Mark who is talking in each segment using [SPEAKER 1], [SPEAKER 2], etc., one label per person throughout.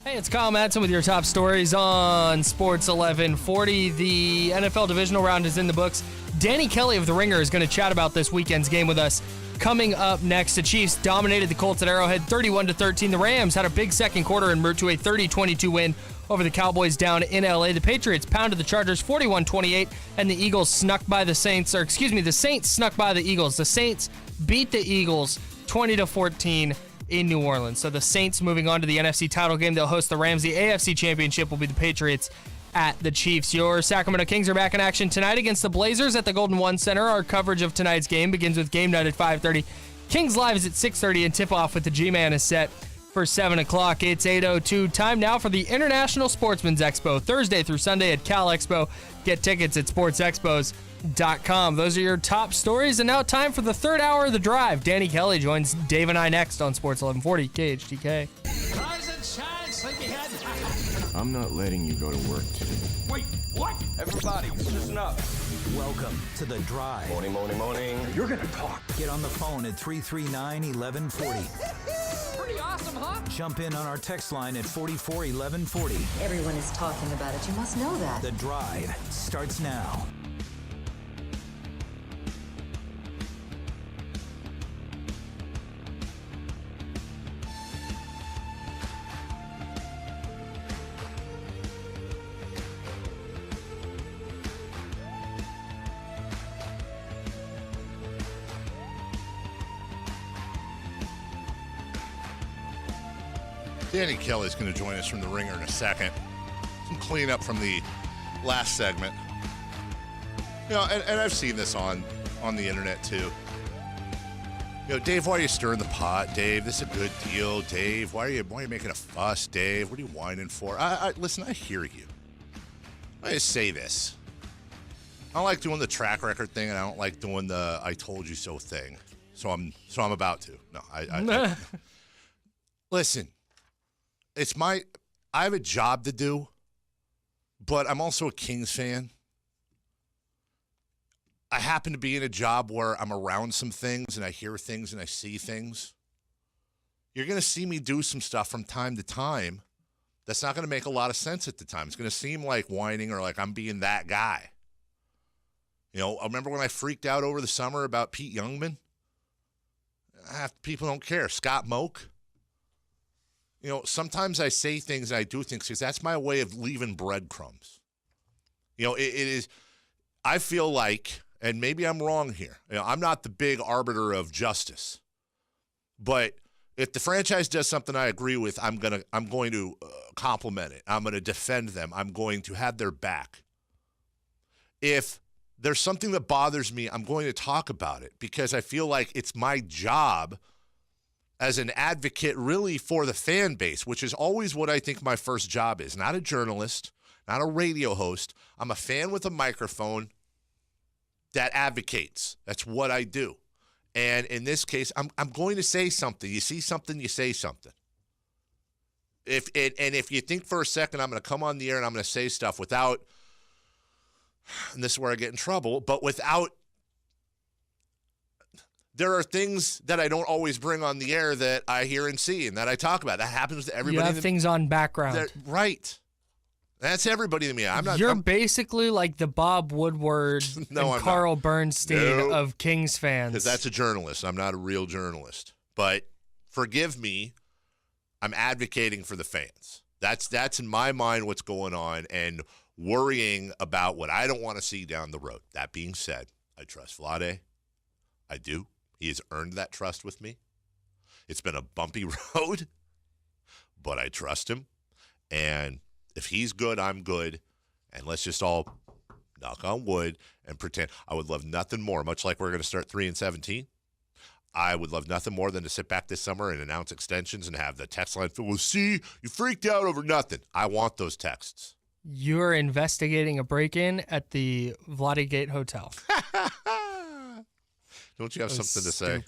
[SPEAKER 1] Hey, it's Kyle Madsen with your top stories on Sports 1140. The NFL divisional round is in the books. Danny Kelly of The Ringer is going to chat about this weekend's game with us. Coming up next, the Chiefs dominated the Colts at Arrowhead 31-13. The Rams had a big second quarter en route to a 30-22 win over the Cowboys down in L.A. The Patriots pounded the Chargers 41-28, and the Eagles snuck by the Saints. The Saints snuck by the Eagles. The Saints beat the Eagles 20-14 in New Orleans. So the Saints moving on to the NFC title game. They'll host the Rams. The AFC championship will be the Patriots at the Chiefs. Your Sacramento Kings are back in action tonight against the Blazers at the Golden One Center. Our coverage of tonight's game begins with game night at 5:30. Kings Live is at 6:30, and tip-off with the G-Man is set for 7 o'clock. It's 8:02. Time now for the International Sportsman's Expo, Thursday through Sunday at Cal Expo. Get tickets at sportsexpos.com. Those are your top stories, and now time for the third hour of The Drive. Danny Kelly joins Dave and I next on Sports 1140 KHTK.
[SPEAKER 2] Rise and shine, sleepyhead.
[SPEAKER 3] I'm not letting you go to work today.
[SPEAKER 2] Wait, what?
[SPEAKER 4] Everybody, listen up.
[SPEAKER 5] Welcome to The Drive.
[SPEAKER 4] Morning, morning, morning.
[SPEAKER 2] You're gonna talk.
[SPEAKER 5] Get on the phone at 339-1140.
[SPEAKER 2] Pretty awesome, huh?
[SPEAKER 5] Jump in on our text line at 441140.
[SPEAKER 6] Everyone is talking about it. You must know that.
[SPEAKER 5] The Drive starts now.
[SPEAKER 7] Danny Kelly's going to join us from The Ringer in a second. Some cleanup from the last segment. You know, and I've seen this on the internet too. You know, Dave, why are you stirring the pot? Dave, this is a good deal. Dave, why are you making a fuss? Dave, what are you whining for? Listen, I hear you. I just say this. I don't like doing the track record thing, and I don't like doing the I told you so thing. So I'm about to. No, I listen. I have a job to do, but I'm also a Kings fan. I happen to be in a job where I'm around some things and I hear things and I see things. You're going to see me do some stuff from time to time that's not going to make a lot of sense at the time. It's going to seem like whining or like I'm being that guy. You know, I remember when I freaked out over the summer about Pete Youngman. Half the people don't care. Scott Moak. You know, sometimes I say things and I do things because that's my way of leaving breadcrumbs. You know, it is, I feel like, and maybe I'm wrong here. You know, I'm not the big arbiter of justice. But if the franchise does something I agree with, I'm going to compliment it. I'm going to defend them. I'm going to have their back. If there's something that bothers me, I'm going to talk about it because I feel like it's my job as an advocate really for the fan base, which is always what I think my first job is. Not a journalist, not a radio host. I'm a fan with a microphone that advocates. That's what I do. And in this case, I'm going to say something. You see something, you say something. If you think for a second I'm going to come on the air and I'm going to say stuff without, and this is where I get in trouble, but without, there are things that I don't always bring on the air that I hear and see and that I talk about. That happens to everybody.
[SPEAKER 1] You have things on background.
[SPEAKER 7] Right. That's everybody to me.
[SPEAKER 1] You're basically like the Bob Woodward and Carl Bernstein of Kings fans.
[SPEAKER 7] Because that's a journalist. I'm not a real journalist. But forgive me, I'm advocating for the fans. That's in my mind what's going on and worrying about what I don't want to see down the road. That being said, I trust Vlade. I do. He has earned that trust with me. It's been a bumpy road, but I trust him. And if he's good, I'm good. And let's just all knock on wood and pretend. I would love nothing more, much like we're going to start 3-17. I would love nothing more than to sit back this summer and announce extensions and have the text line fill. Well, see, you freaked out over nothing. I want those texts.
[SPEAKER 1] You're investigating a break-in at the Vladegate Hotel.
[SPEAKER 7] Don't you have something to say?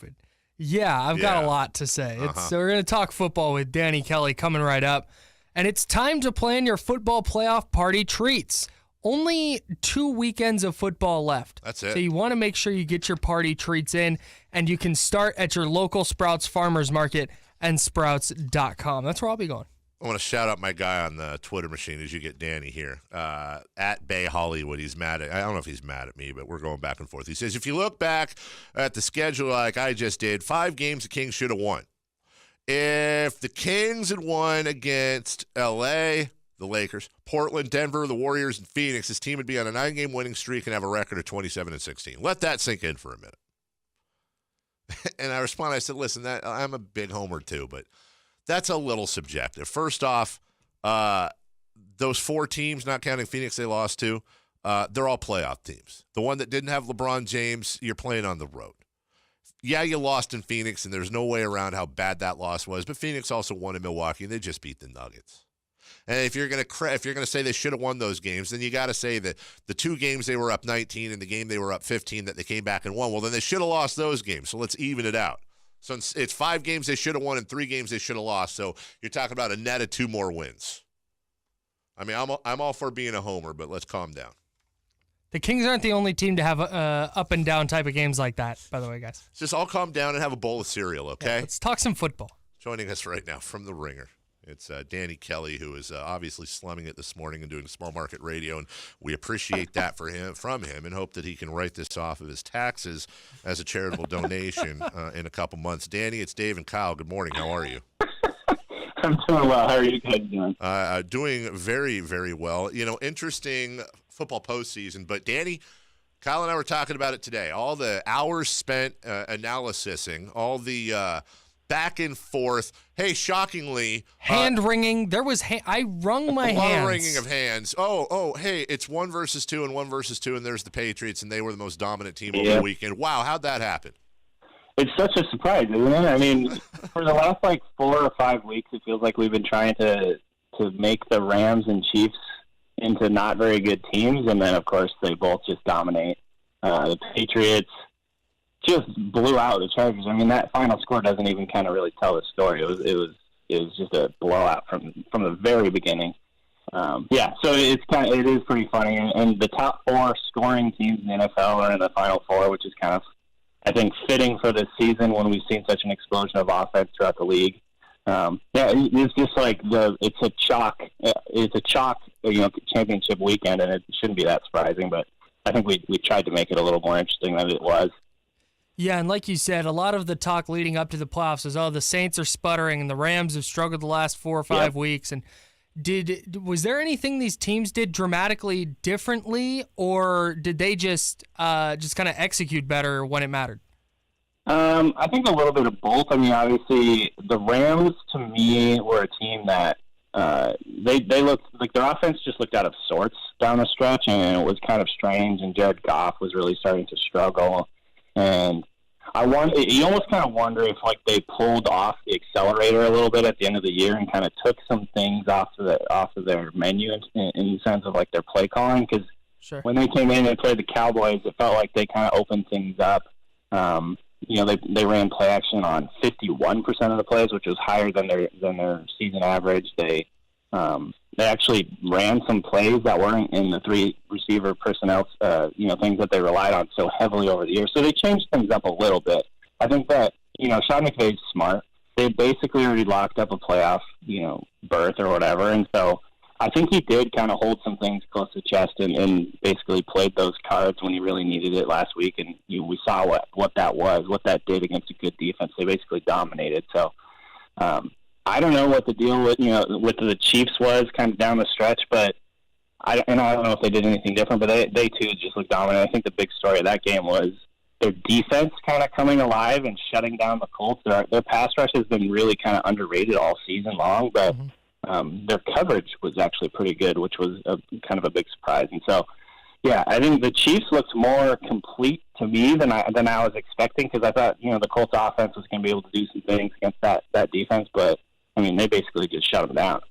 [SPEAKER 1] Yeah, I've got a lot to say. So we're going to talk football with Danny Kelly coming right up. And it's time to plan your football playoff party treats. Only 2 weekends of football left.
[SPEAKER 7] That's it.
[SPEAKER 1] So you want to make sure you get your party treats in, and you can start at your local Sprouts Farmers Market and Sprouts.com. That's where I'll be going.
[SPEAKER 7] I want to shout out my guy on the Twitter machine as you get Danny here. At Bay Hollywood, he's mad at, I don't know if he's mad at me, but we're going back and forth. He says, if you look back at the schedule like I just did, 5 games the Kings should have won. If the Kings had won against L.A., the Lakers, Portland, Denver, the Warriors, and Phoenix, his team would be on a 9-game winning streak and have a record of 27-16. Let that sink in for a minute. And I responded, I said, listen, I'm a big homer too, but that's a little subjective. First off, those 4 teams, not counting Phoenix they lost to, they're all playoff teams. The one that didn't have LeBron James, you're playing on the road. Yeah, you lost in Phoenix, and there's no way around how bad that loss was, but Phoenix also won in Milwaukee, and they just beat the Nuggets. And if you're gonna say they should have won those games, then you got to say that the 2 games they were up 19 and the game they were up 15 that they came back and won. Well, then they should have lost those games. So let's even it out. So it's 5 games they should have won and 3 games they should have lost. So you're talking about a net of 2 more wins. I mean, I'm all for being a homer, but let's calm down.
[SPEAKER 1] The Kings aren't the only team to have up and down type of games like that, by the way, guys.
[SPEAKER 7] Just all calm down and have a bowl of cereal, okay?
[SPEAKER 1] Yeah, let's talk some football.
[SPEAKER 7] Joining us right now from The Ringer, it's Danny Kelly, who is obviously slumming it this morning and doing small market radio, and we appreciate that from him and hope that he can write this off of his taxes as a charitable donation in a couple months. Danny, it's Dave and Kyle. Good morning. How are you?
[SPEAKER 8] I'm doing well. How are you guys doing?
[SPEAKER 7] Doing very, very well. You know, interesting football postseason, but Danny, Kyle and I were talking about it today. All the hours spent analysing, all the back and forth. Hey, shockingly,
[SPEAKER 1] hand wringing. There was I wrung my hands.
[SPEAKER 7] A lot of wringing of hands. Oh, hey, it's 1 versus 2 and 1 versus 2, and there's the Patriots, and they were the most dominant team over the weekend. Wow, how'd that happen?
[SPEAKER 8] It's such a surprise, isn't it? I mean, for the last 4 or 5 weeks, it feels like we've been trying to make the Rams and Chiefs into not very good teams, and then of course they both just dominate. The Patriots just blew out the Chargers. I mean, that final score doesn't even kind of really tell the story. It was just a blowout from the very beginning. So it is pretty funny. And the top 4 scoring teams in the NFL are in the Final 4, which is kind of, I think, fitting for this season when we've seen such an explosion of offense throughout the league. It's just like it's a chalk championship weekend, and it shouldn't be that surprising. But I think we tried to make it a little more interesting than it was.
[SPEAKER 1] Yeah, and like you said, a lot of the talk leading up to the playoffs was, the Saints are sputtering and the Rams have struggled the last 4 or 5 weeks. And was there anything these teams did dramatically differently, or did they just kind of execute better when it mattered?
[SPEAKER 8] I think a little bit of both. I mean, obviously, the Rams, to me, were a team that they looked like their offense just looked out of sorts down the stretch, and it was kind of strange, and Jared Goff was really starting to struggle. And you almost kind of wonder if they pulled off the accelerator a little bit at the end of the year and kind of took some things off of their menu in the sense of their play calling, because when they came in and played the Cowboys, it felt like they kind of opened things up. They ran play action on 51% of the plays, which was higher than their season average. They actually ran some plays that weren't in the 3 receiver personnel, things that they relied on so heavily over the years. So they changed things up a little bit. I think that, Sean McVay's smart. They basically already locked up a playoff, berth or whatever. And so I think he did kind of hold some things close to the chest and basically played those cards when he really needed it last week. And we saw what that was, what that did against a good defense. They basically dominated. So, I don't know what the deal with the Chiefs was kind of down the stretch, but I don't know if they did anything different, but they too just looked dominant. I think the big story of that game was their defense kind of coming alive and shutting down the Colts. Their pass rush has been really kind of underrated all season long, but their coverage was actually pretty good, which was kind of a big surprise. And so, I think the Chiefs looked more complete to me than I was expecting, because I thought the Colts offense was going to be able to do some things against that defense, but I mean, they basically just shut them down.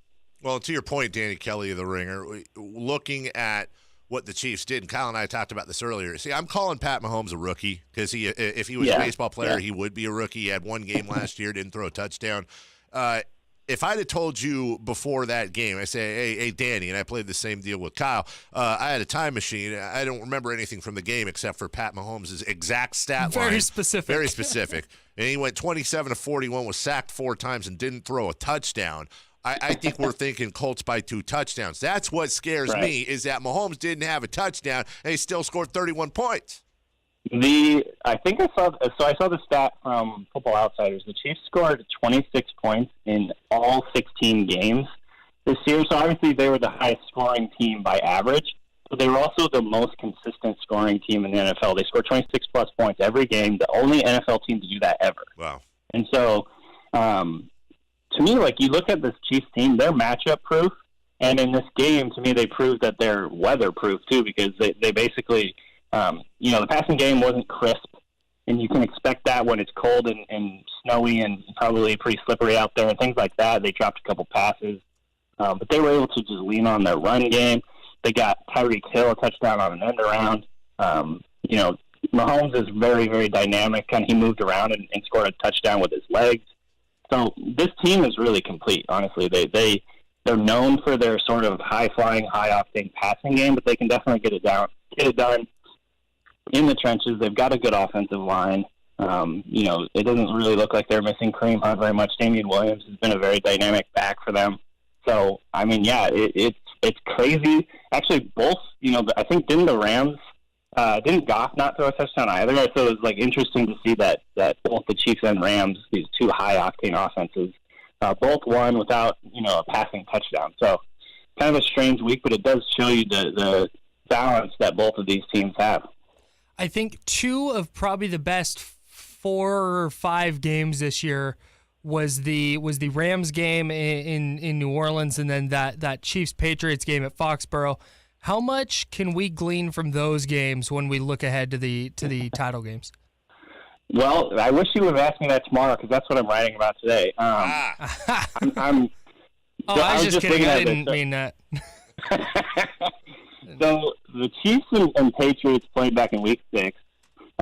[SPEAKER 7] Well, to your point, Danny Kelly of The Ringer, looking at what the Chiefs did, and Kyle and I talked about this earlier. See, I'm calling Pat Mahomes a rookie because if he was a baseball player, he would be a rookie. He had 1 game last year, didn't throw a touchdown. If I'd have told you before that game, I say, hey, Danny, and I played the same deal with Kyle, I had a time machine. I don't remember anything from the game except for Pat Mahomes' exact stat line.
[SPEAKER 1] Very specific.
[SPEAKER 7] Very specific. And he went 27 of 41, was sacked 4 times, and didn't throw a touchdown. I think we're thinking Colts by 2 touchdowns. That's what scares me, is that Mahomes didn't have a touchdown and he still scored 31 points.
[SPEAKER 8] I saw the stat from Football Outsiders. The Chiefs scored 26 points in all 16 games this year. So obviously they were the highest scoring team by average, but they were also the most consistent scoring team in the NFL. They scored 26 plus points every game, the only NFL team to do that ever.
[SPEAKER 7] Wow.
[SPEAKER 8] And so, to me, like, you look at this Chiefs team, they're matchup proof. And in this game, to me, they proved that they're weatherproof too, because they basically, the passing game wasn't crisp, and you can expect that when it's cold and snowy and probably pretty slippery out there and things like that. They dropped a couple passes, but they were able to just lean on their run game. They got Tyreek Hill a touchdown on an end around. Mahomes is very, very dynamic, and he moved around and scored a touchdown with his legs. So this team is really complete, honestly. They're known for their sort of high-flying, high-octane passing game, but they can definitely get it done in the trenches. They've got a good offensive line. It doesn't really look like they're missing Kareem Hunt very much. Damian Williams has been a very dynamic back for them. So, I mean, yeah, it's crazy. Actually, both, I think didn't Goff not throw a touchdown either? So it was interesting to see that both the Chiefs and Rams, these two high-octane offenses, both won without, a passing touchdown. So kind of a strange week, but it does show you the balance that both of these teams have.
[SPEAKER 1] I think 2 of probably the best 4 or 5 games this year was the Rams game in New Orleans, and then that Chiefs-Patriots game at Foxborough. How much can we glean from those games when we look ahead to the title games?
[SPEAKER 8] Well, I wish you would have asked me that tomorrow, because that's what I'm writing about today.
[SPEAKER 1] I was just kidding. I didn't mean that.
[SPEAKER 8] So the Chiefs and Patriots played back in Week 6.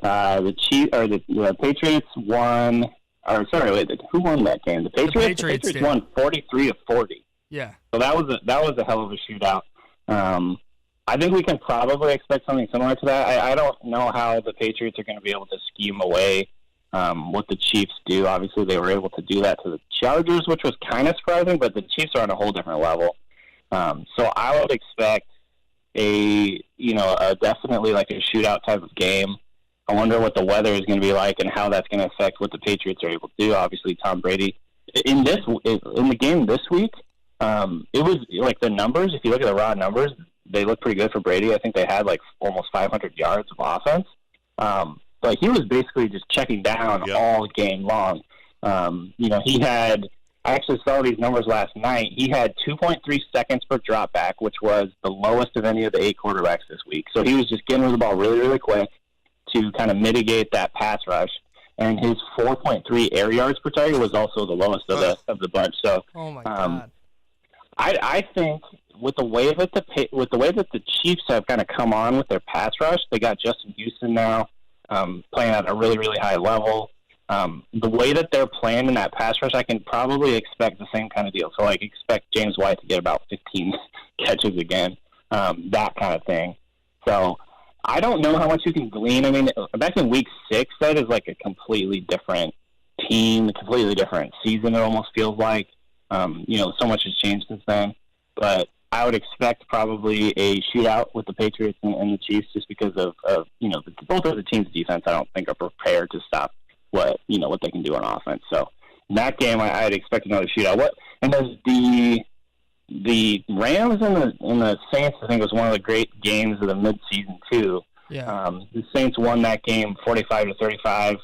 [SPEAKER 8] The Patriots won. Who won that game? The Patriots. The Patriots won 43-40.
[SPEAKER 1] Yeah.
[SPEAKER 8] So that was a hell of a shootout. I think we can probably expect something similar to that. I don't know how the Patriots are going to be able to scheme away what the Chiefs do. Obviously, they were able to do that to the Chargers, which was kind of surprising, but the Chiefs are on a whole different level. So I would expect definitely like a shootout type of game. I wonder what the weather is going to be like and how that's going to affect what the Patriots are able to do. Obviously, Tom Brady in the game this week, it was like the numbers. If you look at the raw numbers, they look pretty good for Brady. I think they had almost 500 yards of offense. But he was basically just checking down all game long. I actually saw these numbers last night. He had 2.3 seconds per drop back, which was the lowest of any of the 8 quarterbacks this week. So he was just getting rid of the ball really, really quick to kind of mitigate that pass rush. And his 4.3 air yards per target was also the lowest of the bunch. So,
[SPEAKER 1] oh my God.
[SPEAKER 8] I think with the way that the Chiefs have kind of come on with their pass rush, they got Justin Houston now playing at a really, really high level. The way that they're playing in that pass rush, I can probably expect the same kind of deal. So, expect James White to get about 15 catches again, that kind of thing. So, I don't know how much you can glean. I mean, back in Week 6, that is a completely different team, a completely different season, it almost feels like. So much has changed since then. But I would expect probably a shootout with the Patriots and the Chiefs just because of both of the teams' defense, I don't think, are prepared to stop what they can do on offense. So in that game, I'd expect another shootout. And then the Rams and the Saints, I think, was one of the great games of the midseason too.
[SPEAKER 1] Yeah.
[SPEAKER 8] The Saints won that game 45-35.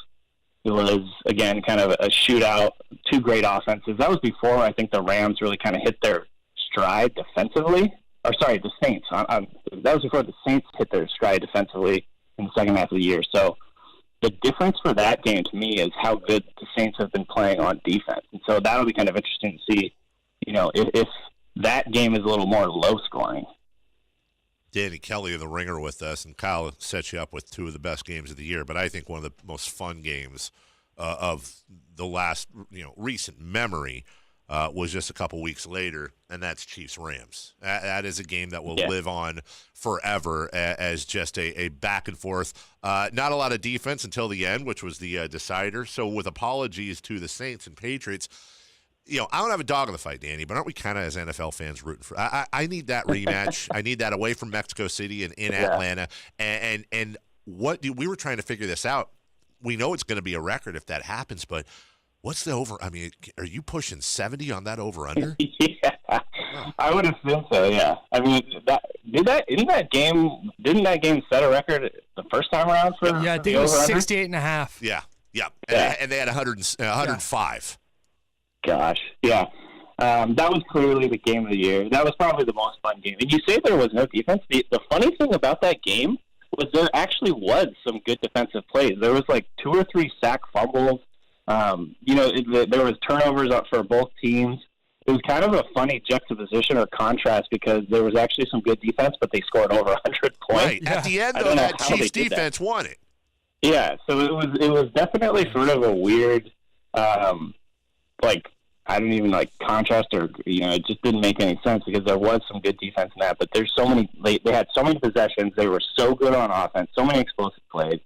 [SPEAKER 8] It was, again, kind of a shootout, 2 great offenses. That was before I think the Rams really kind of hit their stride defensively. The Saints. That was before the Saints hit their stride defensively in the second half of the year. So the difference for that game to me is how good the Saints have been playing on defense. And so that'll be kind of interesting to see, if that game is a little more low scoring.
[SPEAKER 7] Danny Kelly of The Ringer with us, and Kyle set you up with 2 of the best games of the year, but I think one of the most fun games of the last recent memory was just a couple weeks later, and that's Chiefs-Rams. That is a game that will live on forever as just a back and forth. Not a lot of defense until the end, which was the decider. So with apologies to the Saints and Patriots, I don't have a dog in the fight, Danny, but aren't we kind of, as NFL fans, rooting for? I need that rematch. I need that away from Mexico City and in Atlanta. And we were trying to figure this out. We know it's going to be a record if that happens, but what's the over? I mean, are you pushing 70 on that over/under?
[SPEAKER 8] Yeah, I would assume so. Yeah, I mean, didn't that game set a record the first time around for?
[SPEAKER 1] Yeah, I think it was 68.5.
[SPEAKER 7] Yeah. And they had 105.
[SPEAKER 8] Gosh, yeah. That was clearly the game of the year. That was probably the most fun game. And you say there was no defense. The funny thing about that game was there actually was some good defensive plays. There was like 2 or 3 sack fumbles. There was turnovers up for both teams. It was kind of a funny juxtaposition or contrast because there was actually some good defense, but they scored over 100 points.
[SPEAKER 7] Right. At the end, though, that Chiefs defense won it.
[SPEAKER 8] Yeah, so it was definitely sort of a weird, I don't even contrast or it just didn't make any sense because there was some good defense in that, but there's so many. They had so many possessions. They were so good on offense. So many explosive plays.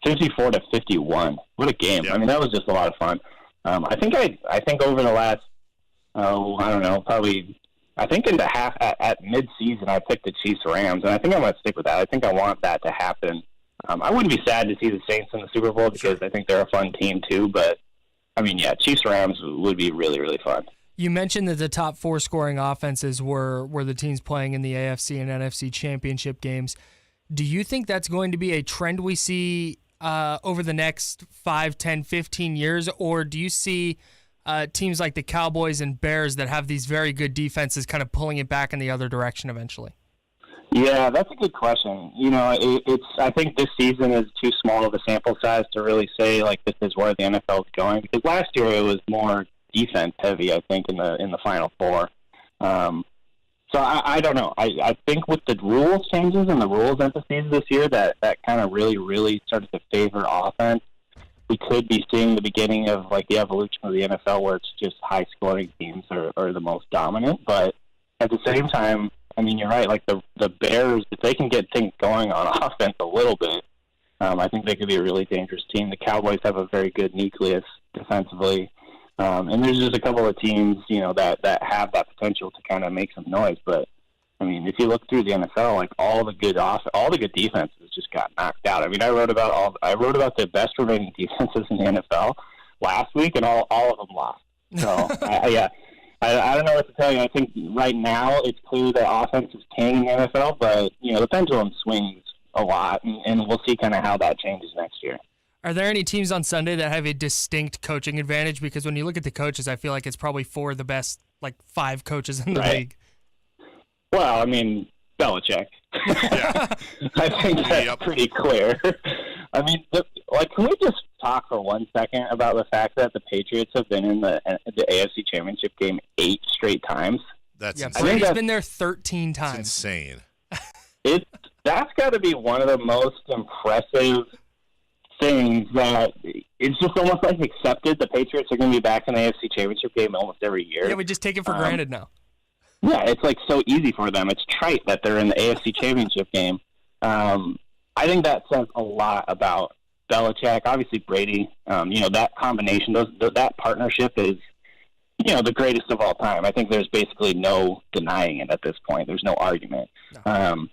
[SPEAKER 8] 54-51. What a game! Yeah. I mean, that was just a lot of fun. I think over the last, I don't know, probably. I think in the half at mid-season, I picked the Chiefs Rams, and I think I'm going to stick with that. I think I want that to happen. I wouldn't be sad to see the Saints in the Super Bowl because I think they're a fun team too. But I mean, yeah, Chiefs Rams would be really, really fun.
[SPEAKER 1] You mentioned that the top 4 scoring offenses were the teams playing in the AFC and NFC championship games. Do you think that's going to be a trend we see over the next 5, 10, 15 years, or do you see teams like the Cowboys and Bears that have these very good defenses kind of pulling it back in the other direction eventually?
[SPEAKER 8] Yeah, that's a good question. I think this season is too small of a sample size to really say this is where the NFL is going because last year it was more defense heavy. I think in the Final Four. So I don't know. I think with the rules changes and the rules emphases this year that kind of really, really started to favor offense. We could be seeing the beginning of the evolution of the NFL where it's just high scoring teams are the most dominant. But at the same time, I mean, you're right. The Bears, if they can get things going on offense a little bit, I think they could be a really dangerous team. The Cowboys have a very good nucleus defensively. And there's just a couple of teams, that have that potential to kind of make some noise. But I mean, if you look through the NFL, all the good defenses just got knocked out. I mean, I wrote about the best remaining defenses in the NFL last week, and all of them lost. So I don't know what to tell you. I think right now it's clear that offense is king in the NFL, but the pendulum swings a lot, and we'll see kind of how that changes next year.
[SPEAKER 1] Are there any teams on Sunday that have a distinct coaching advantage? Because when you look at the coaches, I feel like it's probably 4 of the best, 5 coaches in the league.
[SPEAKER 8] Well, I mean, Belichick. Yeah. I think that's pretty clear. I mean, can we just talk for 1 second about the fact that the Patriots have been in the AFC Championship game 8 straight times?
[SPEAKER 7] That's
[SPEAKER 1] insane. Brady's been there 13 times.
[SPEAKER 7] That's insane.
[SPEAKER 8] That's got to be one of the most impressive things that it's just almost accepted. The Patriots are going to be back in the AFC Championship game almost every year.
[SPEAKER 1] Yeah, we just take it for granted now.
[SPEAKER 8] Yeah, it's so easy for them. It's trite that they're in the AFC Championship game. I think that says a lot about Belichick. Obviously, Brady. That combination, that partnership is, the greatest of all time. I think there's basically no denying it at this point. There's no argument. No.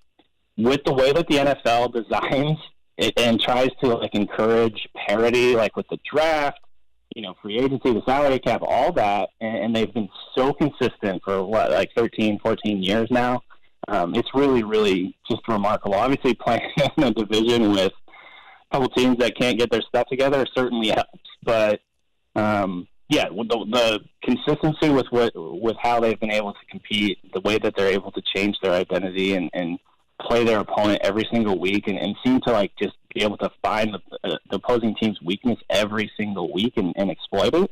[SPEAKER 8] With the way that the NFL designs it and tries to encourage parity, with the draft, free agency, the salary cap, all that, and they've been so consistent for 13, 14 years now. It's really, really just remarkable. Obviously, playing in a division with a couple teams that can't get their stuff together certainly helps. But the consistency with how they've been able to compete, the way that they're able to change their identity and play their opponent every single week and seem to just be able to find the opposing team's weakness every single week and exploit it.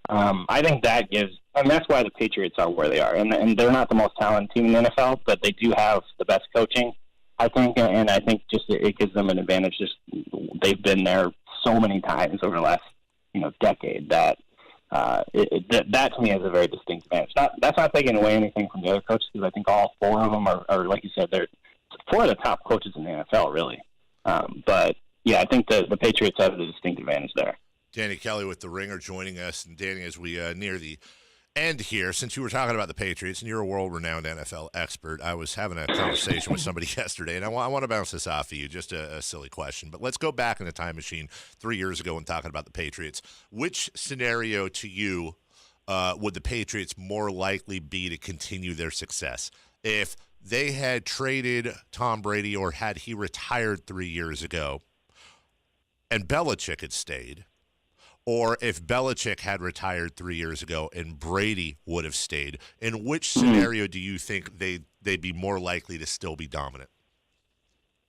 [SPEAKER 8] I think that that's why the Patriots are where they are. And they're not the most talented team in the NFL, but they do have the best coaching, I think. And I think just it gives them an advantage. Just they've been there so many times over the last, decade that that to me is a very distinct advantage. That's not taking away anything from the other coaches because I think all 4 of them are like you said, they're 4 of the top coaches in the NFL, really. But, yeah, I think the Patriots have a distinct advantage there.
[SPEAKER 7] Danny Kelly with The Ringer joining us. And, Danny, as we near the end here, since you were talking about the Patriots, and you're a world-renowned NFL expert, I was having a conversation with somebody yesterday, and I want to bounce this off of you, just a silly question. But let's go back in the time machine 3 years ago and talking about the Patriots. Which scenario to you would the Patriots more likely be to continue their success? If they had traded Tom Brady or had he retired 3 years ago and Belichick had stayed, or if Belichick had retired 3 years ago and Brady would have stayed, in which scenario do you think they'd be more likely to still be dominant?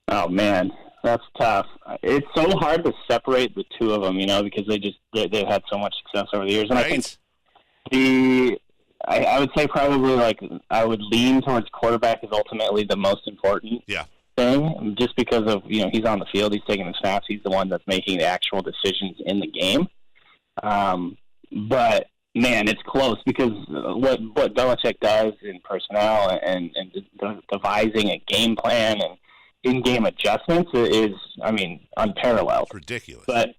[SPEAKER 8] Oh, man, that's tough. It's so hard to separate the two of them, because they've had so much success over the years. And
[SPEAKER 7] Right?
[SPEAKER 8] I think I would say probably I would lean towards quarterback is ultimately the most important thing, just because of, he's on the field, he's taking the snaps, he's the one that's making the actual decisions in the game. But man, it's close because what Belichick does in personnel and devising a game plan and in-game adjustments is, unparalleled.
[SPEAKER 7] It's ridiculous.
[SPEAKER 8] But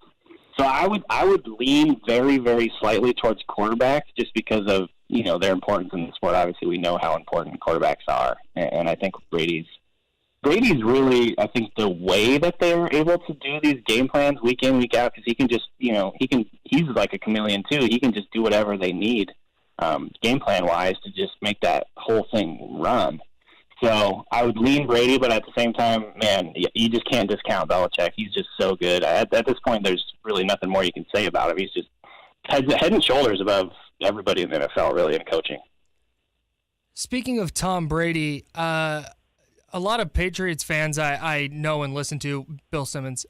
[SPEAKER 8] so I would lean very, very slightly towards quarterbacks just because of their importance in the sport. Obviously, we know how important quarterbacks are, and I think Brady's really, I think, the way that they're able to do these game plans week in, week out, because he can just, he's like a chameleon too. He can just do whatever they need, game plan wise, to just make that whole thing run. So I would lean Brady, but at the same time, man, you just can't discount Belichick. He's just so good. At this point, there's really nothing more you can say about him. He's just head and shoulders above everybody in the NFL, really, in coaching.
[SPEAKER 1] Speaking of Tom Brady, a lot of Patriots fans I know and listen to, Bill Simmons,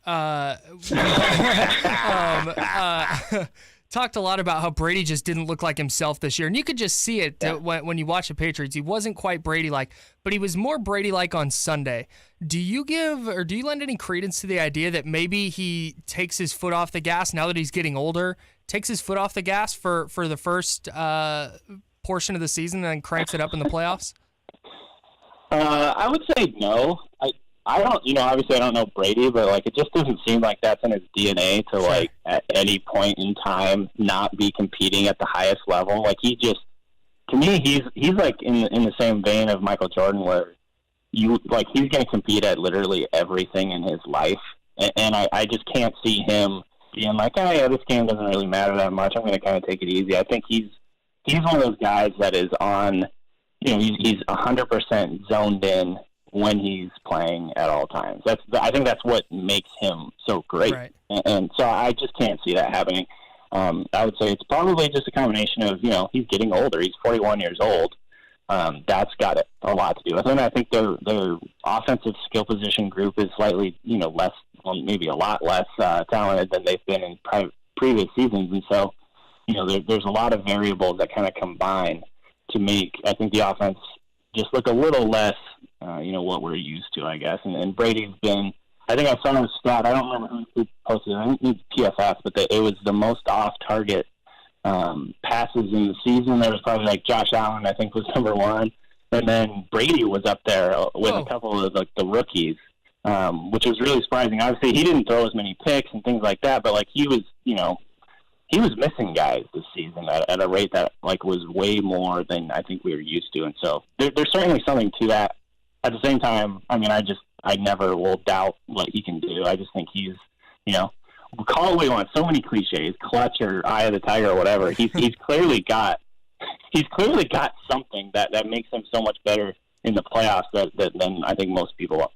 [SPEAKER 1] talked a lot about how Brady just didn't look like himself this year. And you could just see it when you watch the Patriots. He wasn't quite Brady-like, but he was more Brady-like on Sunday. Do you lend any credence to the idea that maybe he takes his foot off the gas now that he's getting older, takes his foot off the gas for the first portion of the season and then cranks it up in the playoffs?
[SPEAKER 8] I would say no. I don't, obviously I don't know Brady, but it just doesn't seem like that's in his DNA to at any point in time not be competing at the highest level. He just, to me, he's like in the same vein of Michael Jordan, where he's going to compete at literally everything in his life, and I just can't see him being like, oh yeah, this game doesn't really matter that much. I'm going to kind of take it easy. I think he's one of those guys that is on. He's 100% zoned in when he's playing at all times. I think that's what makes him so great. Right. And so I just can't see that happening. I would say it's probably just a combination of, he's getting older. He's 41 years old. That's got a lot to do with it. And I think their offensive skill position group is slightly, less, well, maybe a lot less talented than they've been in previous seasons. And so, there's a lot of variables that kind of combine to make, I think, the offense just look a little less, what we're used to, I guess. And Brady's been, I think I saw a stat, I don't remember who posted it, I think it was PFF, but it was the most off-target passes in the season. There was probably Josh Allen, I think, was number one. And then Brady was up there with a couple of the rookies, which was really surprising. Obviously, he didn't throw as many picks and things like that, but he was, he was missing guys this season at a rate that was way more than I think we were used to. And so there's certainly something to that. At the same time, I never will doubt what he can do. I just think he's, call it what you want, so many cliches, clutch or eye of the tiger or whatever. He's clearly got something that makes him so much better in the playoffs than I think most people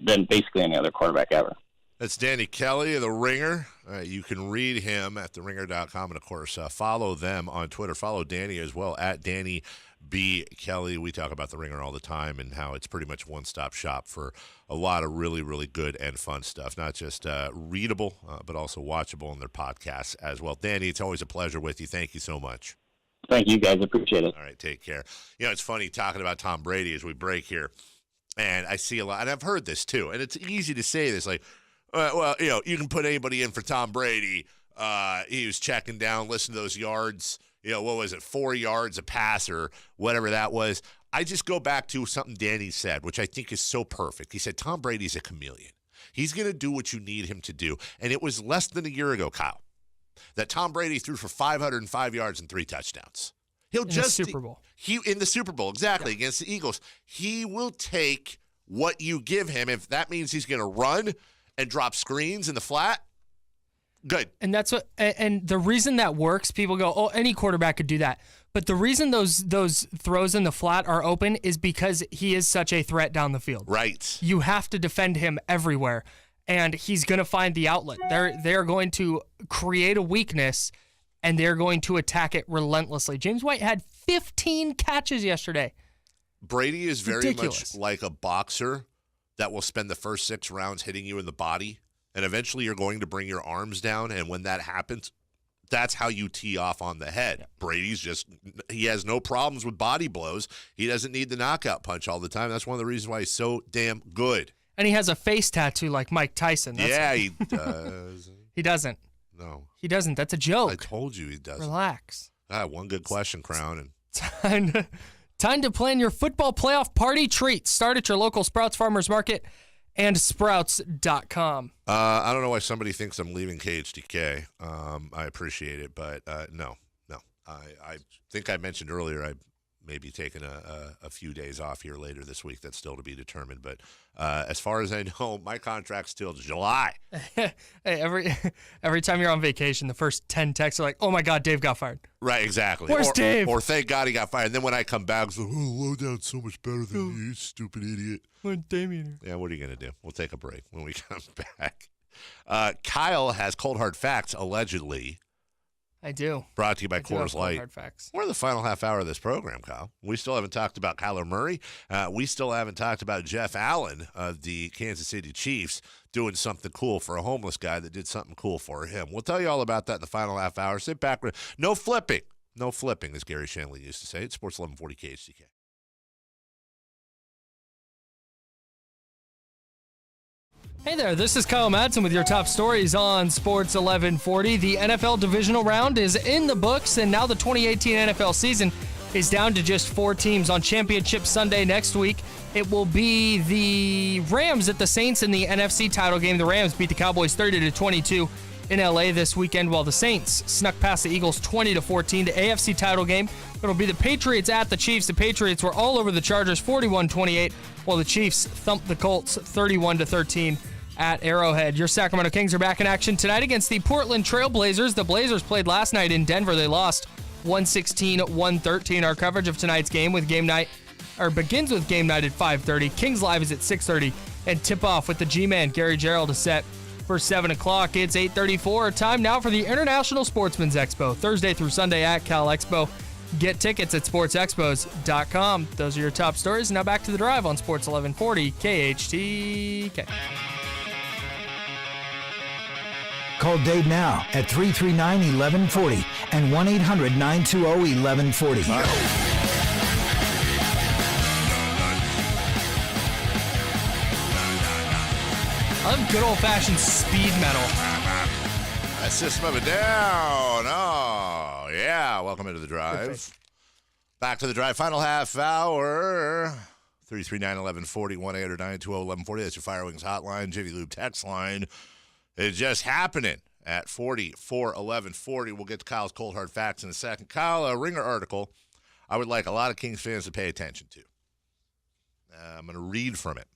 [SPEAKER 8] than basically any other quarterback ever.
[SPEAKER 7] That's Danny Kelly of The Ringer. You can read him at theringer.com. And, of course, follow them on Twitter. Follow Danny as well, at Danny B. Kelly. We talk about The Ringer all the time and how it's pretty much one-stop shop for a lot of really, really good and fun stuff. Not just readable, but also watchable in their podcasts as well. Danny, it's always a pleasure with you. Thank you so much.
[SPEAKER 8] Thank you, guys. Appreciate it.
[SPEAKER 7] All right, take care. It's funny talking about Tom Brady as we break here. And I see a lot, and I've heard this too, and it's easy to say this, you can put anybody in for Tom Brady. He was checking down, listen to those yards. What was it, 4 yards a pass or whatever that was. I just go back to something Danny said, which I think is so perfect. He said, Tom Brady's a chameleon. He's going to do what you need him to do. And it was less than a year ago, Kyle, that Tom Brady threw for 505 yards and 3 touchdowns. He'll
[SPEAKER 1] In
[SPEAKER 7] just
[SPEAKER 1] the Super Bowl.
[SPEAKER 7] In the Super Bowl, exactly, against the Eagles. He will take what you give him. If that means he's going to run and drop screens in the flat, good.
[SPEAKER 1] And that's what. And the reason that works, people go, "Oh, any quarterback could do that." But the reason those throws in the flat are open is because he is such a threat down the field.
[SPEAKER 7] Right.
[SPEAKER 1] You have to defend him everywhere, and he's going to find the outlet. They're going to create a weakness, and they're going to attack it relentlessly. James White had 15 catches yesterday.
[SPEAKER 7] Brady is very
[SPEAKER 1] Ridiculous.
[SPEAKER 7] much like a boxer that will spend the first 6 rounds hitting you in the body, and eventually you're going to bring your arms down, and when that happens, that's how you tee off on the head. Brady's he has no problems with body blows. He doesn't need the knockout punch all the time. That's one of the reasons why he's so damn good.
[SPEAKER 1] And he has a face tattoo like Mike Tyson.
[SPEAKER 7] Yeah, he does.
[SPEAKER 1] He doesn't.
[SPEAKER 7] No.
[SPEAKER 1] He doesn't. That's a joke.
[SPEAKER 7] I told you he doesn't.
[SPEAKER 1] Relax.
[SPEAKER 7] One good question, Crown.
[SPEAKER 1] Time to plan your football playoff party treats. Start at your local Sprouts Farmers Market and Sprouts.com.
[SPEAKER 7] I don't know why somebody thinks I'm leaving KHTK. I appreciate it, but no. I think I mentioned earlier I may be taking a few days off here later this week. That's still to be determined. But as far as I know, my contract's till July.
[SPEAKER 1] Hey, every time you're on vacation, the first 10 texts are like, "Oh my God, Dave got fired."
[SPEAKER 7] Right, exactly.
[SPEAKER 1] Where's Dave?
[SPEAKER 7] Or thank God he got fired. And then when I come back, it's like, lowdown's so much better than you, you stupid idiot.
[SPEAKER 1] Where's Damien?
[SPEAKER 7] Yeah, what are you going to do? We'll take a break when we come back. Kyle has cold hard facts, allegedly.
[SPEAKER 1] I do.
[SPEAKER 7] Brought to you by
[SPEAKER 1] I do have
[SPEAKER 7] Coors
[SPEAKER 1] cold
[SPEAKER 7] Light.
[SPEAKER 1] hard facts.
[SPEAKER 7] We're in the final half hour of this program, Kyle. We still haven't talked about Kyler Murray. We still haven't talked about Jeff Allen of the Kansas City Chiefs doing something cool for a homeless guy that did something cool for him. We'll tell you all about that in the final half hour. Sit back. No flipping. No flipping, as Gary Shanley used to say. It's Sports 1140 KHTK.
[SPEAKER 1] Hey there, this is Kyle Madsen with your top stories on Sports 1140. The NFL divisional round is in the books, and now the 2018 NFL season is down to just 4 teams. On Championship Sunday next week, it will be the Rams at the Saints in the NFC title game. The Rams beat the Cowboys 30-22 in LA this weekend, while the Saints snuck past the Eagles 20-14. The AFC title game, it'll be the Patriots at the Chiefs. The Patriots were all over the Chargers 41-28, while the Chiefs thumped the Colts 31-13 at Arrowhead. Your Sacramento Kings are back in action tonight against the Portland Trail Blazers. The Blazers played last night in Denver. They lost 116-113. Our coverage of tonight's game begins with game night at 5:30. Kings Live is at 6:30, and tip off with the G-Man Gary Gerald is set for 7 o'clock. It's 8:34. Time now for the International Sportsman's Expo, Thursday through Sunday at Cal Expo. Get tickets at sportsexpos.com. Those are your top stories. Now back to the drive on Sports 1140 KHTK.
[SPEAKER 5] Call Dave now at 339-1140 and 1-800-920-1140.
[SPEAKER 1] I love good old-fashioned speed metal.
[SPEAKER 7] A System of a Down. Oh, yeah. Welcome into the drive.
[SPEAKER 1] Perfect.
[SPEAKER 7] Back to the drive. Final half hour. 339-1140, 1-800-920-1140. That's your Fire Wings hotline. JV Lube text line. It's just happening at 44-1140. We'll get to Kyle's cold hard facts in a second. Kyle, a Ringer article I would like a lot of Kings fans to pay attention to. I'm going to read from it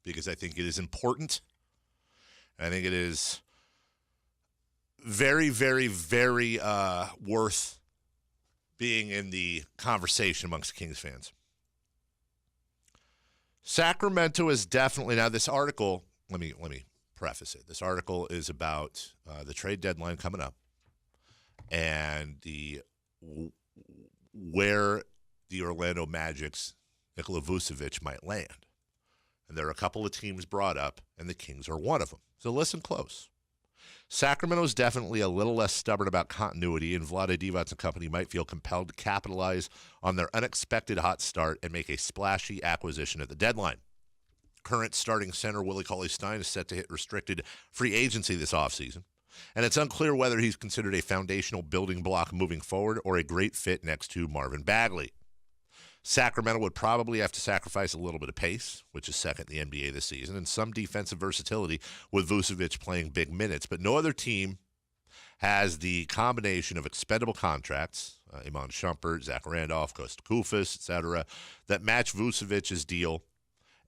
[SPEAKER 7] because I think it is important. I think it is very, very, very worth being in the conversation amongst Kings fans. Sacramento is definitely, now this article, let me preface it. This article is about the trade deadline coming up and where the Orlando Magic's Nikola Vucevic might land. And there are a couple of teams brought up, and the Kings are one of them. So listen close. Sacramento is definitely a little less stubborn about continuity, and Vlade Divac and company might feel compelled to capitalize on their unexpected hot start and make a splashy acquisition at the deadline. Current starting center Willie Cauley-Stein is set to hit restricted free agency this offseason, and it's unclear whether he's considered a foundational building block moving forward or a great fit next to Marvin Bagley. Sacramento would probably have to sacrifice a little bit of pace, which is second in the NBA this season, and some defensive versatility with Vucevic playing big minutes, but no other team has the combination of expendable contracts, Iman Shumpert, Zach Randolph, Kosta Koufos, etc., that match Vucevic's deal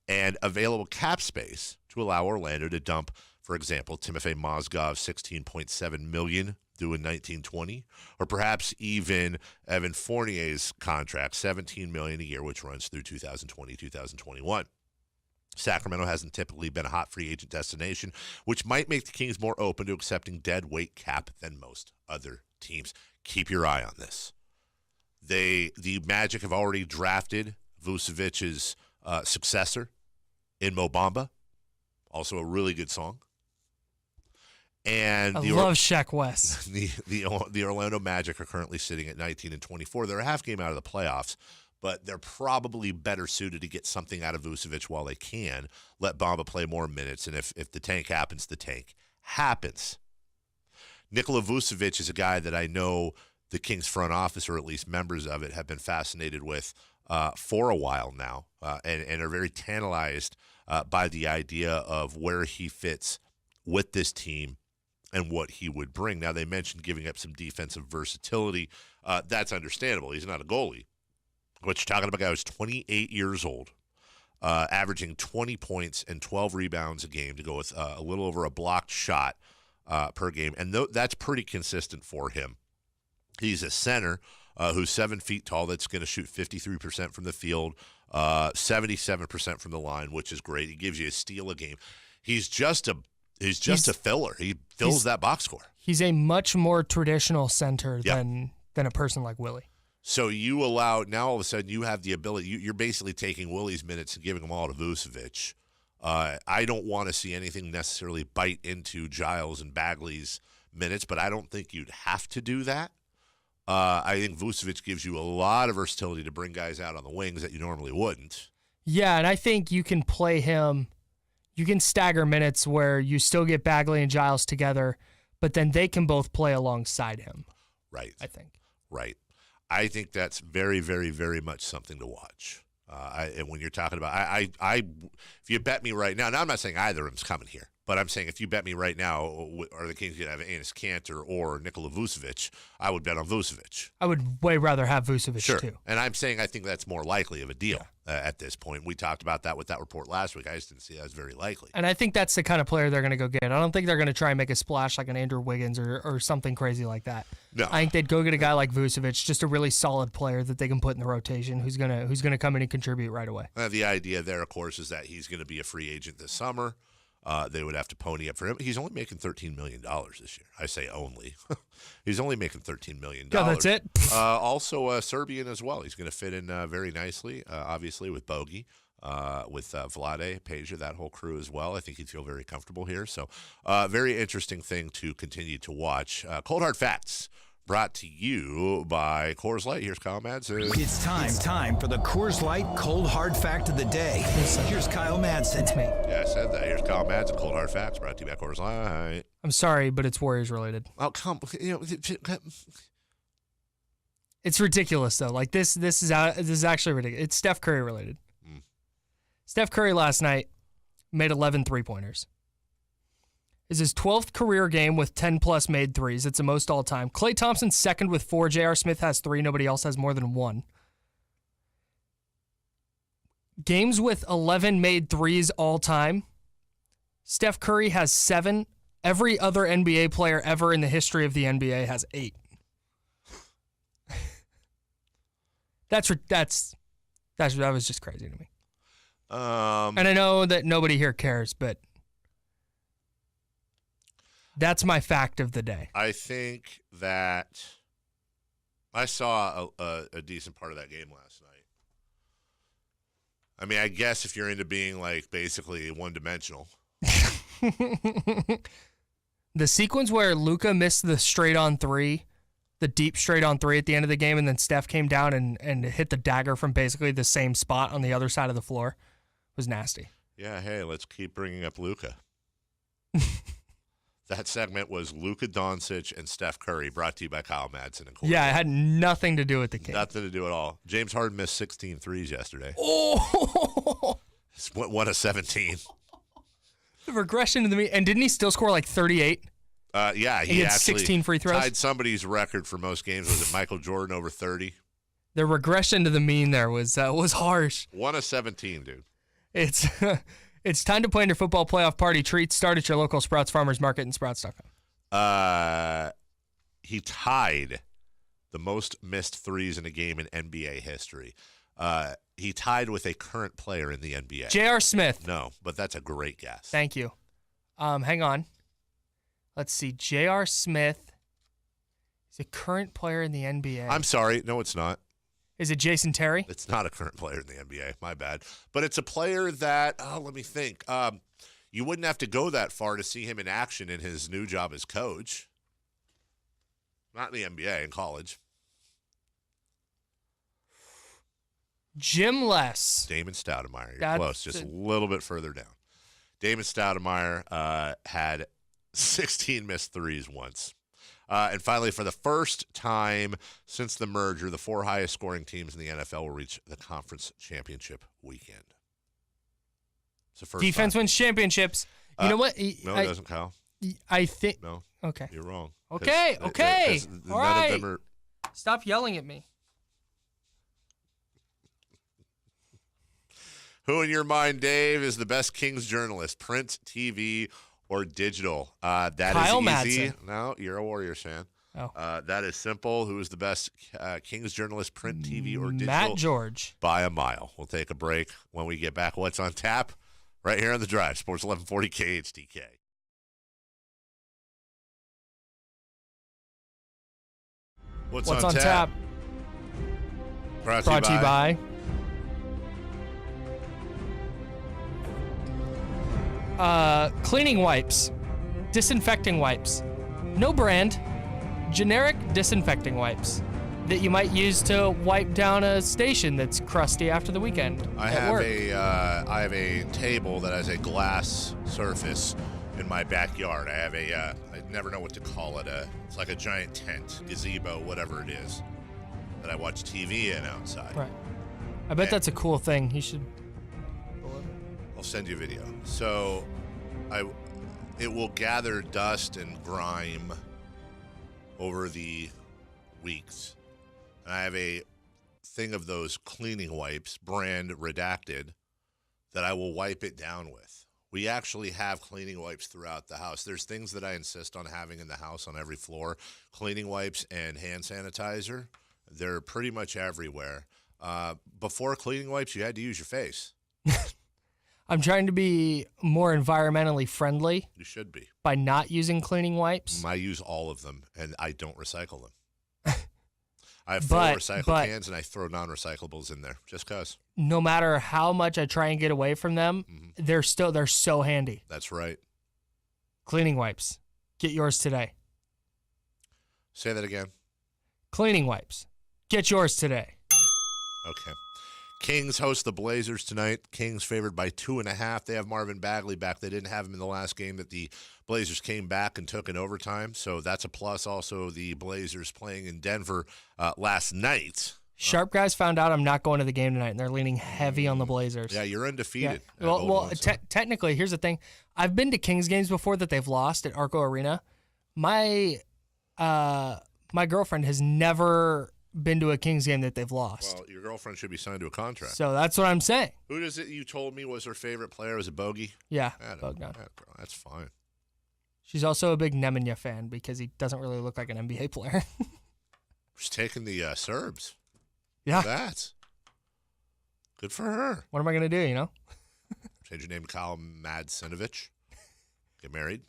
[SPEAKER 7] and available cap space to allow Orlando to dump, for example, Timofey Mozgov's $16.7 million due in 1920, or perhaps even Evan Fournier's contract, $17 million a year, which runs through 2020, 2021. Sacramento hasn't typically been a hot free agent destination, which might make the Kings more open to accepting dead weight cap than most other teams. Keep your eye on this. The Magic have already drafted Vucevic's successor in Mo Bamba, also a really good song. And
[SPEAKER 1] I love Shaq West.
[SPEAKER 7] The Orlando Magic are currently sitting at 19-24. They're a half game out of the playoffs, but they're probably better suited to get something out of Vucevic while they can. Let Bamba play more minutes, and if the tank happens, the tank happens. Nikola Vucevic is a guy that I know the Kings front office, or at least members of it, have been fascinated with for a while now, and are very tantalized by the idea of where he fits with this team and what he would bring. Now, they mentioned giving up some defensive versatility. That's understandable. He's not a goalie. What you're talking about, a guy who's 28 years old, averaging 20 points and 12 rebounds a game to go with a little over a blocked shot per game. And that's pretty consistent for him. He's a center who's 7 feet tall that's going to shoot 53% from the field, 77% from the line, which is great. He gives you a steal a game. He's just a filler. He fills that box score.
[SPEAKER 1] He's a much more traditional center than a person like Willie.
[SPEAKER 7] So you allow, now all of a sudden you have the ability, you're basically taking Willie's minutes and giving them all to Vucevic. I don't want to see anything necessarily bite into Giles and Bagley's minutes, but I don't think you'd have to do that. I think Vucevic gives you a lot of versatility to bring guys out on the wings that you normally wouldn't.
[SPEAKER 1] Yeah, and I think you can play him. You can stagger minutes where you still get Bagley and Giles together, but then they can both play alongside him.
[SPEAKER 7] Right.
[SPEAKER 1] I think.
[SPEAKER 7] Right. I think that's very, very, very much something to watch. And when you're talking about, if you bet me right now, I'm not saying either of them's coming here, but I'm saying if you bet me right now, are the Kings going to have Enes Kanter or Nikola Vucevic, I would bet on Vucevic.
[SPEAKER 1] I would way rather have Vucevic too.
[SPEAKER 7] And I'm saying I think that's more likely of a deal at this point. We talked about that with that report last week. I just didn't see that as very likely.
[SPEAKER 1] And I think that's the kind of player they're going to go get. I don't think they're going to try and make a splash like an Andrew Wiggins or something crazy like that.
[SPEAKER 7] No.
[SPEAKER 1] I think they'd go get a guy like Vucevic, just a really solid player that they can put in the rotation who's gonna come in and contribute right away.
[SPEAKER 7] The idea there, of course, is that he's going to be a free agent this summer. They would have to pony up for him. He's only making $13 million this year. I say only. He's only making $13 million.
[SPEAKER 1] Yeah, that's it.
[SPEAKER 7] Also, Serbian as well. He's going to fit in very nicely, obviously, with Bogey, with Vlade, Peja, that whole crew as well. I think he'd feel very comfortable here. So, very interesting thing to continue to watch. Cold Hard Facts, brought to you by Coors Light. Here's Kyle Madsen.
[SPEAKER 5] It's time for the Coors Light Cold Hard Fact of the Day. Here's Kyle Madsen.
[SPEAKER 1] It's me.
[SPEAKER 7] Yeah, I said that. Here's Kyle Madsen. Cold Hard Facts, brought to you by Coors Light.
[SPEAKER 1] I'm sorry, but it's Warriors related.
[SPEAKER 7] Oh, come,
[SPEAKER 1] It's ridiculous though. Like this is actually ridiculous. It's Steph Curry related. Steph Curry last night made 11 3-pointers. Is his 12th career game with 10-plus made threes. It's the most all-time. Klay Thompson's second with 4. J.R. Smith has 3. Nobody else has more than 1. Games with 11 made threes all-time. Steph Curry has 7. Every other NBA player ever in the history of the NBA has 8. That was just crazy to me. And I know that nobody here cares, but that's my fact of the day.
[SPEAKER 7] I think that I saw a decent part of that game last night. I mean, I guess if you're into being like basically one-dimensional.
[SPEAKER 1] The sequence where Luka missed the straight-on 3, the deep straight-on 3 at the end of the game, and then Steph came down and hit the dagger from basically the same spot on the other side of the floor was nasty.
[SPEAKER 7] Yeah, hey, let's keep bringing up Luka. That segment was Luka Doncic and Steph Curry, brought to you by Kyle Madsen and Corey.
[SPEAKER 1] Yeah, it had nothing to do with the Kings.
[SPEAKER 7] Nothing to do at all. James Harden missed 16 threes yesterday.
[SPEAKER 1] Oh!
[SPEAKER 7] 1 of 17.
[SPEAKER 1] The regression to the mean. And didn't he still score like 38?
[SPEAKER 7] Yeah,
[SPEAKER 1] He had
[SPEAKER 7] actually
[SPEAKER 1] 16 free throws.
[SPEAKER 7] tied somebody's record for most games. Was it Michael Jordan over 30?
[SPEAKER 1] The regression to the mean there was harsh.
[SPEAKER 7] 1 of 17, dude.
[SPEAKER 1] It's it's time to plan your football playoff party treats. Start at your local Sprouts Farmers Market and Sprouts.com.
[SPEAKER 7] He tied the most missed threes in a game in NBA history. He tied with a current player in the NBA.
[SPEAKER 1] J.R. Smith.
[SPEAKER 7] No, but that's a great guess.
[SPEAKER 1] Thank you. Hang on. Let's see. J.R. Smith is a current player in the NBA.
[SPEAKER 7] I'm sorry. No, it's not.
[SPEAKER 1] Is it Jason Terry?
[SPEAKER 7] It's not a current player in the NBA. My bad. But it's a player that, let me think. You wouldn't have to go that far to see him in action in his new job as coach. Not in the NBA, in college.
[SPEAKER 1] Jim Less.
[SPEAKER 7] Damon Stoudemire. You're
[SPEAKER 1] That's
[SPEAKER 7] close. Just a little bit further down. Damon Stoudemire had 16 missed threes once. And finally, for the first time since the merger, the 4 highest scoring teams in the NFL will reach the conference championship weekend. It's the first
[SPEAKER 1] Defense
[SPEAKER 7] time.
[SPEAKER 1] wins championships. You know what?
[SPEAKER 7] No, it doesn't, Kyle.
[SPEAKER 1] I think.
[SPEAKER 7] No.
[SPEAKER 1] Okay.
[SPEAKER 7] You're wrong.
[SPEAKER 1] Okay.
[SPEAKER 7] 'Cause
[SPEAKER 1] Okay.
[SPEAKER 7] none
[SPEAKER 1] All right.
[SPEAKER 7] of them are.
[SPEAKER 1] Stop yelling at me.
[SPEAKER 7] Who in your mind, Dave, is the best Kings journalist? Print, TV, or digital? That
[SPEAKER 1] Kyle
[SPEAKER 7] is easy.
[SPEAKER 1] Madsen.
[SPEAKER 7] No, you're a Warriors fan.
[SPEAKER 1] Oh.
[SPEAKER 7] That is simple. Who is the best Kings journalist, print, TV, or digital?
[SPEAKER 1] Matt George.
[SPEAKER 7] By a mile. We'll take a break. When we get back, what's on tap? Right here on The Drive. Sports 1140 KHTK. What's on tap? Brought
[SPEAKER 1] to you by. Cleaning wipes, disinfecting wipes, no brand, generic disinfecting wipes that you might use to wipe down a station that's crusty after the weekend.
[SPEAKER 7] I have a table that has a glass surface in my backyard. I have I never know what to call it. It's like a giant tent, gazebo, whatever it is, that I watch TV in outside.
[SPEAKER 1] Right. I bet that's a cool thing. You should.
[SPEAKER 7] I'll send you a video. So, it will gather dust and grime over the weeks. And I have a thing of those cleaning wipes, brand redacted, that I will wipe it down with. We actually have cleaning wipes throughout the house. There's things that I insist on having in the house on every floor. Cleaning wipes and hand sanitizer. They're pretty much everywhere. Before cleaning wipes, you had to use your face.
[SPEAKER 1] I'm trying to be more environmentally friendly.
[SPEAKER 7] You should be.
[SPEAKER 1] By not using cleaning wipes.
[SPEAKER 7] I use all of them, and I don't recycle them. I have 4 recycle cans, and I throw non-recyclables in there, just because.
[SPEAKER 1] No matter how much I try and get away from them, they're so handy.
[SPEAKER 7] That's right.
[SPEAKER 1] Cleaning wipes. Get yours today.
[SPEAKER 7] Say that again.
[SPEAKER 1] Cleaning wipes. Get yours today.
[SPEAKER 7] Okay. Kings host the Blazers tonight. Kings favored by 2.5. They have Marvin Bagley back. They didn't have him in the last game that the Blazers came back and took in overtime, so that's a plus. Also, the Blazers playing in Denver last night.
[SPEAKER 1] Sharp guys found out I'm not going to the game tonight, and they're leaning heavy on the Blazers.
[SPEAKER 7] Yeah, you're undefeated.
[SPEAKER 1] Yeah. Well, technically, here's the thing. I've been to Kings games before that they've lost at Arco Arena. My girlfriend has never been to a Kings game that they've lost.
[SPEAKER 7] Well, your girlfriend should be signed to a contract.
[SPEAKER 1] So that's what I'm saying.
[SPEAKER 7] Who does it? You told me was her favorite player? Was it Bogey?
[SPEAKER 1] Yeah,
[SPEAKER 7] Bogdan. That's fine.
[SPEAKER 1] She's also a big Nemanja fan because he doesn't really look like an NBA player.
[SPEAKER 7] She's taking the Serbs.
[SPEAKER 1] Yeah.
[SPEAKER 7] That's good for her.
[SPEAKER 1] What am I going to do, you know?
[SPEAKER 7] Change your name to Kyle Madsenovich. Get married.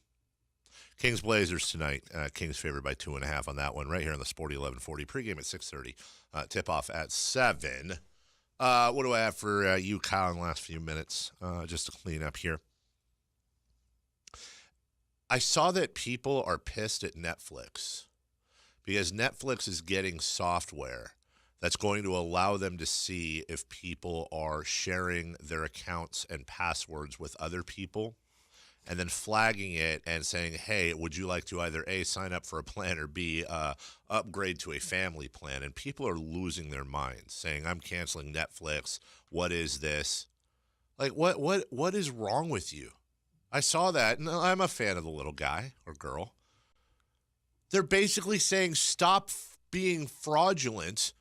[SPEAKER 7] Kings Blazers tonight. Kings favored by 2.5 on that one. Right here on the Sporty 1140. Pregame at 6:30. Tip off at 7. What do I have for you, Kyle, in the last few minutes? Just to clean up here. I saw that people are pissed at Netflix because Netflix is getting software that's going to allow them to see if people are sharing their accounts and passwords with other people, and then flagging it and saying, hey, would you like to either A, sign up for a plan, or B, upgrade to a family plan? And people are losing their minds, saying, I'm canceling Netflix. What is this? Like, what is wrong with you? I saw that, and I'm a fan of the little guy or girl. They're basically saying stop being fraudulent.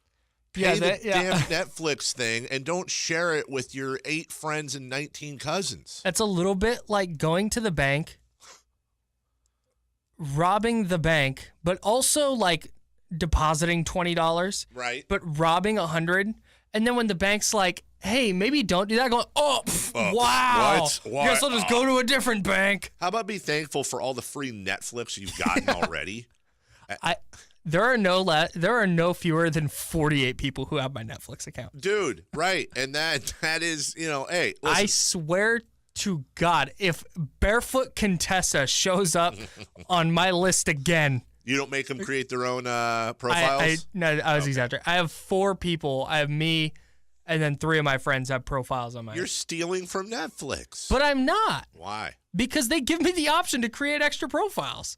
[SPEAKER 1] Yeah,
[SPEAKER 7] Pay the damn Netflix thing and don't share it with your 8 friends and 19 cousins.
[SPEAKER 1] That's a little bit like going to the bank, robbing the bank, but also like depositing $20,
[SPEAKER 7] right?
[SPEAKER 1] But robbing $100, and then when the bank's like, "Hey, maybe don't do that," going, wow,
[SPEAKER 7] what?
[SPEAKER 1] Guess I'll just go to a different bank.
[SPEAKER 7] How about be thankful for all the free Netflix you've gotten already?
[SPEAKER 1] There are no fewer than 48 people who have my Netflix account.
[SPEAKER 7] Dude, right. And that is, hey, listen.
[SPEAKER 1] I swear to God, if Barefoot Contessa shows up on my list again.
[SPEAKER 7] You don't make them create their own profiles?
[SPEAKER 1] I was exaggerating. I have 4 people. I have me, and then 3 of my friends have profiles on my.
[SPEAKER 7] You're stealing from Netflix.
[SPEAKER 1] But I'm not.
[SPEAKER 7] Why?
[SPEAKER 1] Because they give me the option to create extra profiles.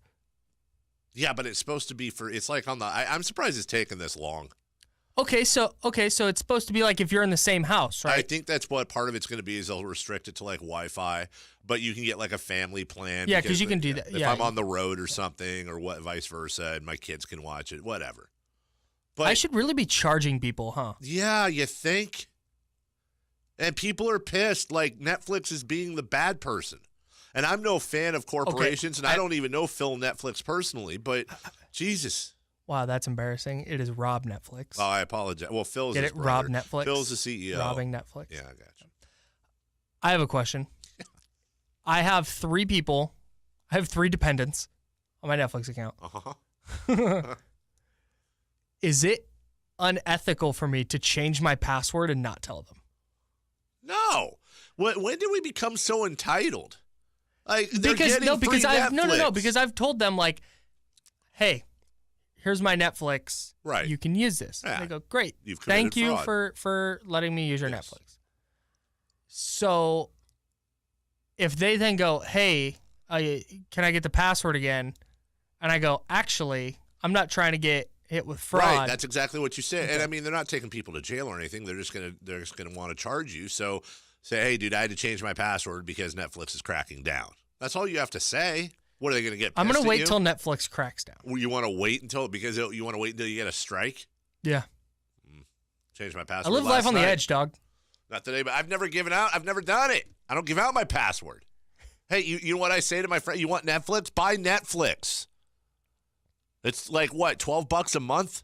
[SPEAKER 7] Yeah, but it's supposed to be it's like on the. I'm surprised it's taken this long.
[SPEAKER 1] Okay, so it's supposed to be like if you're in the same house, right?
[SPEAKER 7] I think that's what part of it's going to be is they'll restrict it to like Wi-Fi, but you can get like a family plan.
[SPEAKER 1] Yeah, because you can do that.
[SPEAKER 7] If I'm on the road or something, or vice versa, and my kids can watch it, whatever. But
[SPEAKER 1] I should really be charging people, huh?
[SPEAKER 7] Yeah, you think? And people are pissed, like Netflix is being the bad person. And I'm no fan of corporations, and I don't even know Phil Netflix personally, but Jesus.
[SPEAKER 1] Wow, that's embarrassing. It is Rob Netflix.
[SPEAKER 7] Oh, I apologize. Well, Phil's
[SPEAKER 1] Get
[SPEAKER 7] his
[SPEAKER 1] it?
[SPEAKER 7] brother.
[SPEAKER 1] Rob Netflix.
[SPEAKER 7] Phil's the CEO.
[SPEAKER 1] Robbing Netflix.
[SPEAKER 7] Yeah, I got you.
[SPEAKER 1] I have a question. I have 3 people. I have 3 dependents on my Netflix account.
[SPEAKER 7] Uh-huh.
[SPEAKER 1] Is it unethical for me to change my password and not tell them?
[SPEAKER 7] No. When did we become so entitled? Like
[SPEAKER 1] because
[SPEAKER 7] Netflix.
[SPEAKER 1] I've told them like, hey, here's my Netflix.
[SPEAKER 7] Right.
[SPEAKER 1] You can use this.
[SPEAKER 7] Yeah.
[SPEAKER 1] They go, great.
[SPEAKER 7] You've
[SPEAKER 1] Thank you
[SPEAKER 7] fraud.
[SPEAKER 1] for letting me use your
[SPEAKER 7] Yes.
[SPEAKER 1] Netflix. So if they then go, hey, can I get the password again? And I go, actually, I'm not trying to get hit with fraud.
[SPEAKER 7] Right, that's exactly what you said. Okay. And I mean, they're not taking people to jail or anything. They're just gonna want to charge you. So say, hey, dude, I had to change my password because Netflix is cracking down. That's all you have to say. What are they gonna get?
[SPEAKER 1] I'm gonna wait
[SPEAKER 7] you?
[SPEAKER 1] till Netflix cracks down.
[SPEAKER 7] You want to wait until you want to wait until you get a strike?
[SPEAKER 1] Yeah.
[SPEAKER 7] Change my password.
[SPEAKER 1] I live life on the edge, dog.
[SPEAKER 7] Not today, but I've never given out. I've never done it. I don't give out my password. Hey, you know what I say to my friend? You want Netflix? Buy Netflix. It's like what, $12 a month?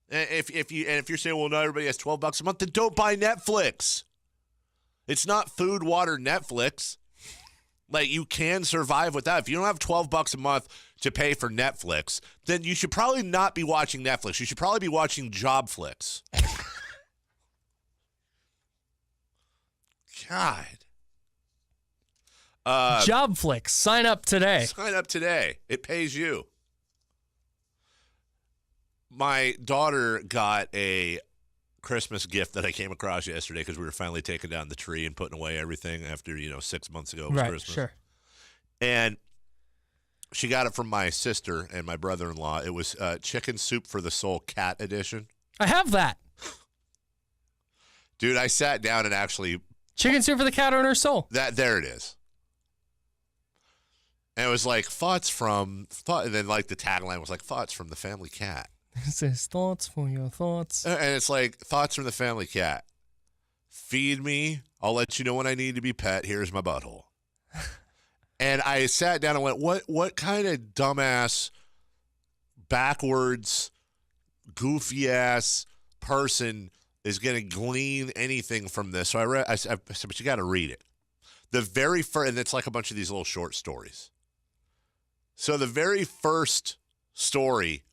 [SPEAKER 7] And if you're saying, well, not everybody has $12 a month, then don't buy Netflix. It's not food, water, Netflix. Like, you can survive with that. If you don't have $12 a month to pay for Netflix, then you should probably not be watching Netflix. You should probably be watching Jobflix. God.
[SPEAKER 1] Jobflix. Sign up today.
[SPEAKER 7] Sign up today. It pays you. My daughter got a Christmas gift that I came across yesterday because we were finally taking down the tree and putting away everything after 6 months ago it was Christmas.
[SPEAKER 1] Sure.
[SPEAKER 7] And she got it from my sister and my brother-in-law. It was Chicken Soup for the Soul Cat Edition.
[SPEAKER 1] I have that.
[SPEAKER 7] Dude, I sat down and actually...
[SPEAKER 1] Chicken Soup for the Cat Owner's Soul.
[SPEAKER 7] There it is. And it was like, and then like the tagline was like, thoughts from the family cat.
[SPEAKER 1] It says, thoughts for your thoughts.
[SPEAKER 7] And it's like, thoughts from the family cat. Feed me. I'll let you know when I need to be pet. Here's my butthole. And I sat down and went, what kind of dumbass, backwards, goofy-ass person is going to glean anything from this? So I said, but you got to read it. The very first, and it's like a bunch of these little short stories. So the very first story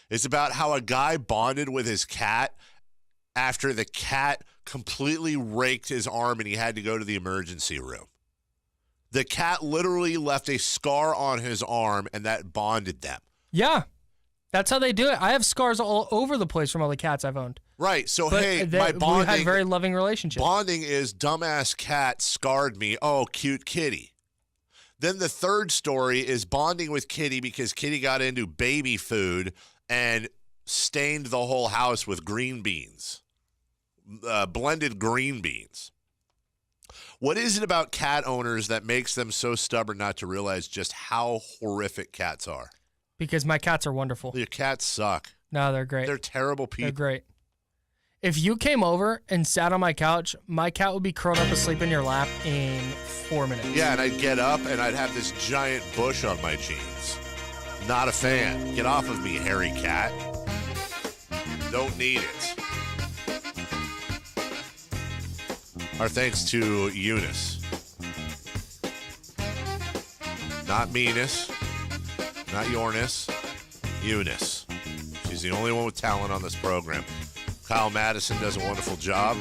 [SPEAKER 7] is about how a guy bonded with his cat after the cat completely raked his arm and he had to go to the emergency room. The cat literally left a scar on his arm, and that bonded them.
[SPEAKER 1] Yeah. That's how they do it. I have scars all over the place from all the cats I've owned.
[SPEAKER 7] Right. So,
[SPEAKER 1] But
[SPEAKER 7] hey,
[SPEAKER 1] we
[SPEAKER 7] my bonding...
[SPEAKER 1] had a very loving relationship.
[SPEAKER 7] Bonding is dumbass cat scarred me. Oh, cute kitty. Then the third story is bonding with Kitty because Kitty got into baby food and stained the whole house with green beans, blended green beans. What is it about cat owners that makes them so stubborn not to realize just how horrific cats are?
[SPEAKER 1] Because my cats are wonderful.
[SPEAKER 7] Your cats suck.
[SPEAKER 1] No, they're great.
[SPEAKER 7] They're terrible people.
[SPEAKER 1] They're great. If you came over and sat on my couch, my cat would be curled up asleep in your lap in 4 minutes.
[SPEAKER 7] Yeah, and I'd get up and I'd have this giant bush on my jeans. Not a fan. Get off of me, hairy cat. Don't need it. Our thanks to Eunice. Not Meanus. Not Yornus. Eunice. She's the only one with talent on this program. Kyle Madison does a wonderful job.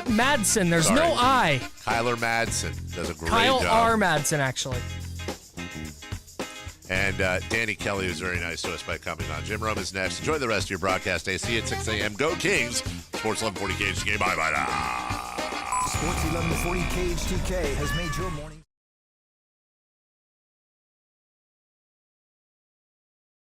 [SPEAKER 1] Madsen, there's
[SPEAKER 7] Sorry.
[SPEAKER 1] no I.
[SPEAKER 7] Kyler Madsen does a great
[SPEAKER 1] Kyle
[SPEAKER 7] job.
[SPEAKER 1] R. Madsen, actually.
[SPEAKER 7] And Danny Kelly was very nice to us by coming on. Jim Rome is next. Enjoy the rest of your broadcast day. See you at 6 a.m. Go Kings. Sports 1140 KHTK. Bye-bye now.
[SPEAKER 5] Sports 1140 KHTK has made your morning.